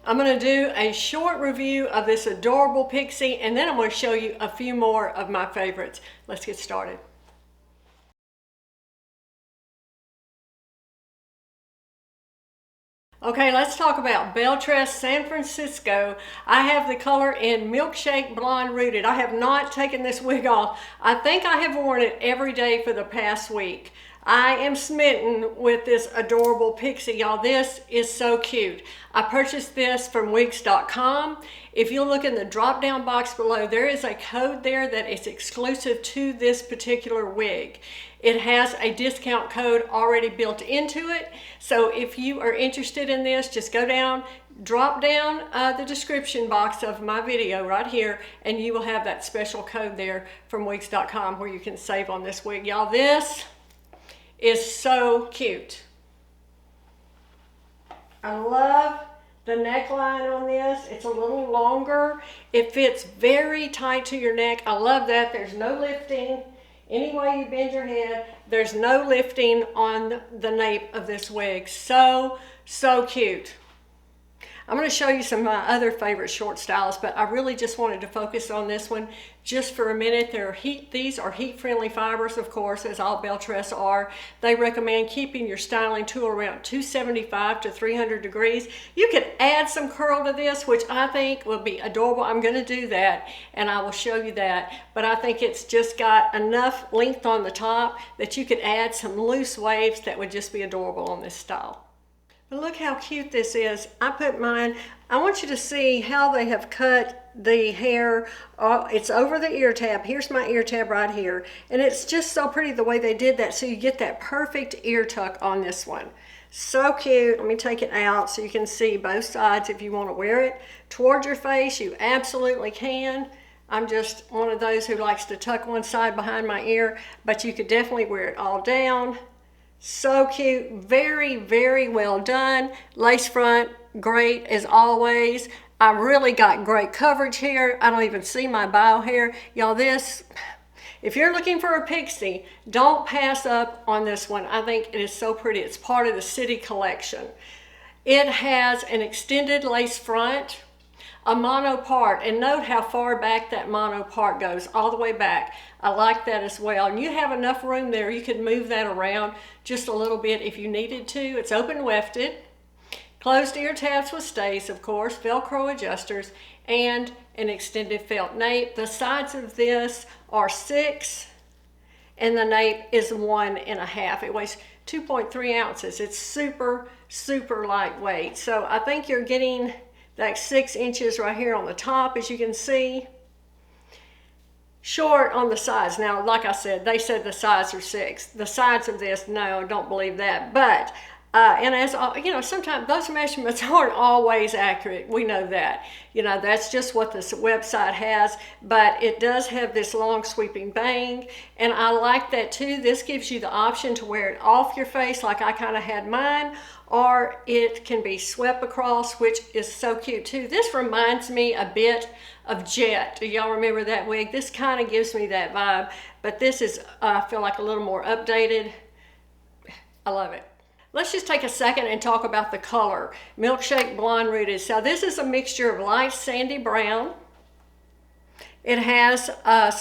I'm going to do a short review of this adorable pixie, and then I'm going to show you a few more of my favorites. Let's get started. Okay, let's talk about Belle Tress San Francisco. I have the color in Milkshake Blonde Rooted. I have not taken this wig off. I think I have worn it every day for the past week. I am smitten with this adorable pixie, y'all. This is so cute. I purchased this from wigs.com. If you look in the drop down box below, there is a code there that is exclusive to this particular wig. It has a discount code already built into it. So if you are interested in this, just go down, drop down the description box of my video right here, and you will have that special code there from wigs.com where you can save on this wig. Y'all, this is so cute. I love the neckline on this. It's a little longer. It fits very tight to your neck. I love that. There's no lifting. Any way you bend your head, there's no lifting on the nape of this wig. So cute. I'm going to show you some of my other favorite short styles, but I really just wanted to focus on this one just for a minute. These are heat-friendly fibers, of course, as all Belle Tress are. They recommend keeping your styling tool around 275 to 300 degrees. You could add some curl to this, which I think will be adorable. I'm going to do that, and I will show you that. But I think it's just got enough length on the top that you could add some loose waves that would just be adorable on this style. But look how cute this is. I put mine, I want you to see how they have cut the hair. It's over the ear tab. Here's my ear tab right here. And it's just so pretty the way they did that, so you get that perfect ear tuck on this one. So cute. Let me take it out so you can see both sides. If you want to wear it toward your face, you absolutely can. I'm just one of those who likes to tuck one side behind my ear, but you could definitely wear it all down. So cute, very well done. Lace front, great as always. I really got great coverage here. I don't even see my bow hair. Y'all, this, if you're looking for a pixie, don't pass up on this one. I think it is so pretty. It's part of the City collection. It has an extended lace front, a mono part, and note how far back that mono part goes, all the way back. I like that as well. And you have enough room there, you could move that around just a little bit if you needed to. It's open wefted, closed ear tabs with stays, of course, Velcro adjusters, and an extended felt nape. The sides of this are 6, and the nape is 1.5. It weighs 2.3 ounces. It's super lightweight. So I think you're getting like 6 inches right here on the top, as you can see. Short on the sides. Now, like I said, they said the sides are 6. The sides of this, no, I don't believe that. But, and as you know, sometimes those measurements aren't always accurate. We know that. You know, that's just what this website has. But it does have this long sweeping bang. And I like that too. This gives you the option to wear it off your face like I kind of had mine. Or it can be swept across, which is so cute too. This reminds me a bit of Jet. Do y'all remember that wig? This kind of gives me that vibe, but this is, I feel like, a little more updated. I love it. Let's just take a second and talk about the color. Milkshake Blonde Rooted. So this is a mixture of light sandy brown. It has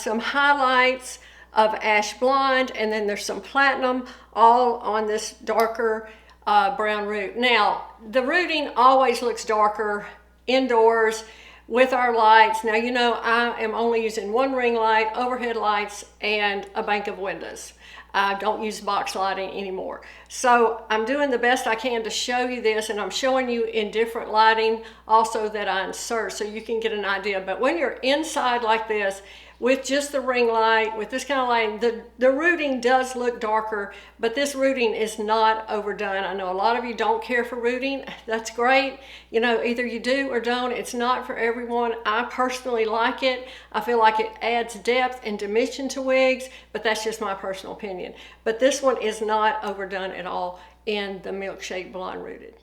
some highlights of ash blonde, and then there's some platinum, all on this darker brown root. Now, the rooting always looks darker indoors with our lights. Now, you know, I am only using one ring light, overhead lights, and a bank of windows. I don't use box lighting anymore. So I'm doing the best I can to show you this, and I'm showing you in different lighting also that I insert so you can get an idea. But when you're inside like this, with just the ring light, with this kind of lighting, the rooting does look darker, but this rooting is not overdone. I know a lot of you don't care for rooting. That's great. You know, either you do or don't. It's not for everyone. I personally like it. I feel like it adds depth and dimension to wigs, but that's just my personal opinion. But this one is not overdone at all in the Milkshake Blonde Rooted.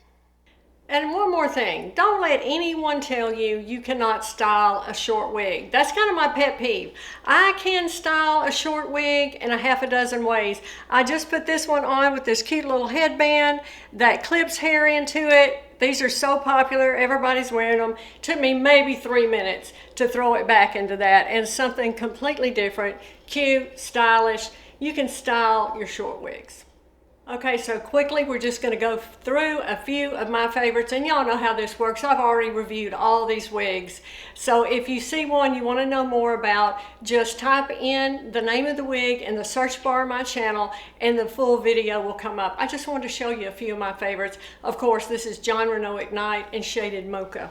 And one more thing, don't let anyone tell you you cannot style a short wig. That's kind of my pet peeve. I can style a short wig in a half a dozen ways. I just put this one on with this cute little headband that clips hair into it. These are so popular, everybody's wearing them. It took me maybe 3 minutes to throw it back into that, and something completely different, cute, stylish. You can style your short wigs. Okay, so quickly we're just going to go through a few of my favorites, and y'all know how this works. I've already reviewed all these wigs. So if you see one you want to know more about, just type in the name of the wig in the search bar of my channel and the full video will come up. I just wanted to show you a few of my favorites. Of course, this is John Renault Ignite in Shaded Mocha.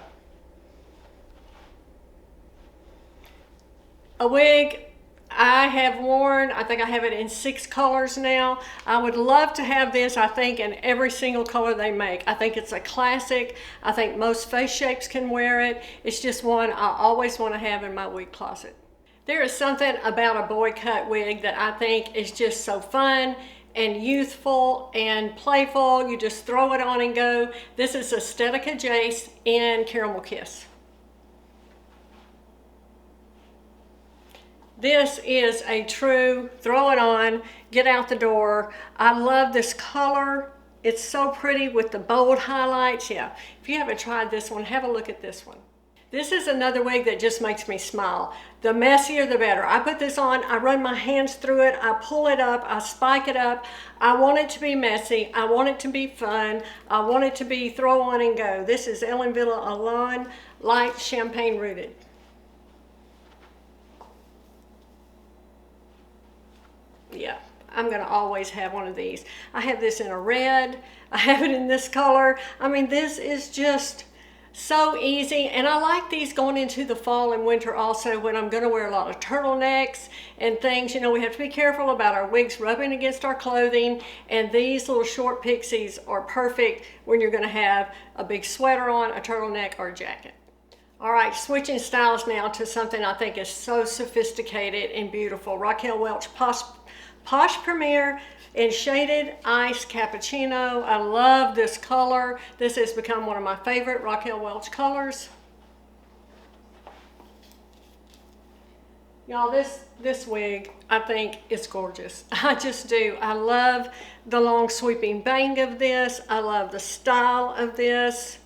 A wig I have worn, I think I have it in 6 colors now. I would love to have this, I think, in every single color they make. I think it's a classic. I think most face shapes can wear it. It's just one I always want to have in my wig closet. There is something about a boy cut wig that I think is just so fun and youthful and playful. You just throw it on and go. This is Aesthetica Jace in Caramel Kiss. This is a true throw it on, get out the door. I love this color. It's so pretty with the bold highlights. Yeah, if you haven't tried this one, have a look at this one. This is another wig that just makes me smile. The messier, the better. I put this on, I run my hands through it, I pull it up, I spike it up. I want it to be messy. I want it to be fun. I want it to be throw on and go. This is Ellen Villa Alon Light Champagne Rooted. Yeah, I'm gonna always have one of these. I have this in a red, I have it in this color. I mean, this is just so easy, and I like these going into the fall and winter also, when I'm gonna wear a lot of turtlenecks and things. You know, we have to be careful about our wigs rubbing against our clothing, and these little short pixies are perfect when you're gonna have a big sweater on, a turtleneck, or a jacket. All right, switching styles now to something I think is so sophisticated and beautiful. Raquel Welch Posh Premier in Shaded Ice Cappuccino. I love this color. This has become one of my favorite Raquel Welch colors. Y'all, this wig, I think, is gorgeous. I just do. I love the long sweeping bang of this. I love the style of this.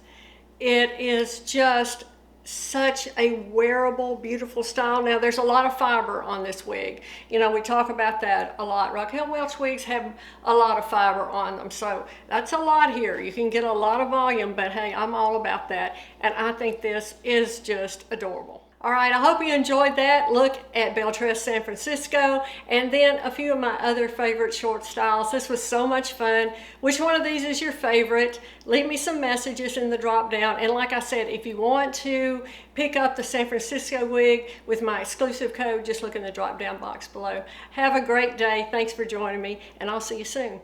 It is just such a wearable, beautiful style. Now, there's a lot of fiber on this wig. You know, we talk about that a lot. Raquel Welch wigs have a lot of fiber on them, so that's a lot here. You can get a lot of volume, but hey, I'm all about that, and I think this is just adorable. All right, I hope you enjoyed that look at Belle Tress San Francisco, and then a few of my other favorite short styles. This was so much fun. Which one of these is your favorite? Leave me some messages in the drop down. And like I said, if you want to pick up the San Francisco wig with my exclusive code, just look in the drop down box below. Have a great day. Thanks for joining me, and I'll see you soon.